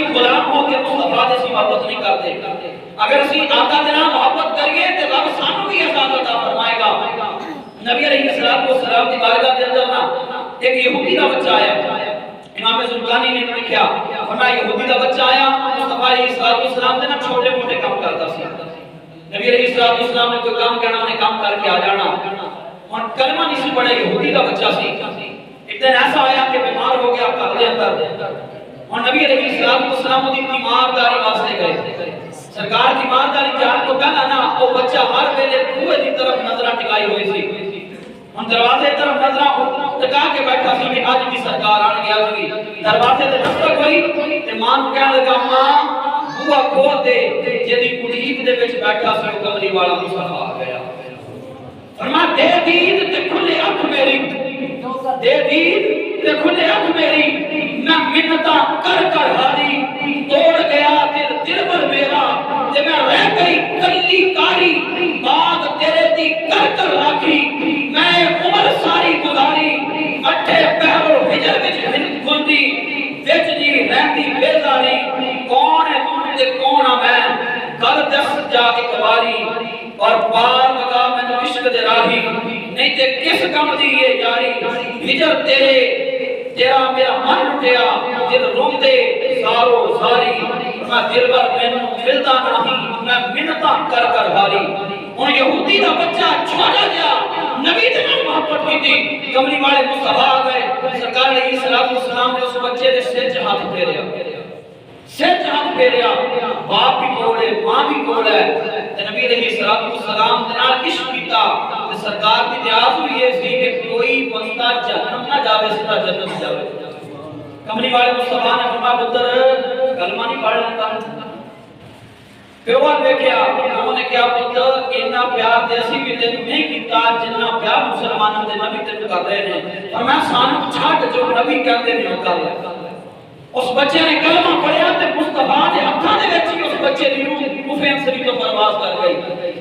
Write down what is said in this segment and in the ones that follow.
गुलाम होकर मुस्तफा दे सी मोहब्बत नहीं करते। अगर असी आका दे नाल मोहब्बत करिए ते रब सानू भी एहसान अता फरमाएगा। नबी अलैहिस्सलातु वस्सलाम दी बारगाह दे अंदर ना एक यहूदी दा बच्चा आया। इमाम जुल्कानी ने लिखा फरमाया यहूदी दा बच्चा आया मुस्तफा अलैहिस्सलातु वस्सलाम दे ना छोटे-मोटे काम करता सी। नबी अलैहिस्सलातु वस्सलाम ने कोई काम कहना उन्हें काम करके आ जाना। और कलमा नहीं सी पढ़ा, यहूदी दा बच्चा सी। एक दिन ऐसा आया कि बीमार हो गया घर के अंदर और नबी अलैहिस्सलातु वस्सलाम दी तीमारदारी वास्ते गए। सरकार की ईमानदारी जान तो पहला ना वो बच्चा हर वेले कुएं की तरफ नजर टिकाई हुई सी। हम दरवाजे तरफ नजर टिका के बैठा सी कि आज भी सरकार आन गया होगी। दरवाजे ते दस्तक हुई ते मां को कहने लगा मां बुआ खोल दे जेदी कुड़ीक दे विच बैठा सी वो कमली वाला मुस्तफा आ गया। फरमा दे दीद ते खुले अख मेरी, दे दीद ते खुले अख मेरी, मैं मिन्नता कर कर हारी, तोड़ गया दिल पर मेरा ते मैं रह गई कल्ली कारी, बात तेरे दी कर कर राखी, मैं उम्र सारी गुजारी, अठे पहरो हिजर विच हिंद खुलदी, विच जी रहंदी बेजारी, कौन है तू ते कौन आ मैं, कर दस जा एक बारी, और पार लगा मैनू इश्क दे राही, नहीं ते किस कम दी ये यारी, हिजर तेरा मेरा मन लुटिया, दिल रोंदे सारो सारी, मैं दिल भर मैनू मिलदा नहीं, मैं मिन्नतां कर कर हारी। हुण यहूदी दा बच्चा छोटा जिहा नबी दे नाल मोहब्बत कीती, कमली वाले मुस्तफा आ गए। सरकार अलैहिस्सलातु वस्सलाम ने उस बच्चे दे सिर च हाथ फेरिया, सिर च हाथ फेरिया। बाप भी कोल है, मां भी कोल है ते नबी अलैहिस्सलातु वस्सलाम दे नाल इश्क कीता ते सरकार दी इतिहास हुई है सी कि कोई बंदा जहन्नम ना जावे, सीधा जन्नत जावे। कमली वाले मुस्तफा ने फरमाया पुत्र कलमा नहीं पढ़ लेता। प्योवा देखिया उन्होंने क्या पुत्र इतना प्यार दे असी भी तेन नहीं कीता जिन्ना प्यार मुसलमानों दे नबी तेन कर रहे हैं। और मैं सानू छੱਡ जो नबी कहते ने वो कर ले। उस बच्चे ने कलमा पढ़िया ते मुस्तफा दे हत्थां दे विच ही उस बच्चे दी रूह कुफे अंसरी तो परवास कर गई।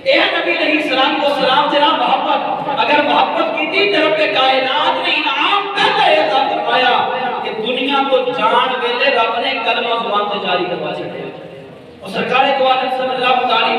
ए नबी अलैहिस्सलाम को सलाम तेरा मोहब्बत अगर मोहब्बत कीती ते रब कायनात ने इनाम पहले ऐसा फरमाया कि दुनिया को जान वेले रब ने कलमा जुबान ते जारी करवा छड़िया। और सरकार दो आलम सल्लल्लाहु अलैहि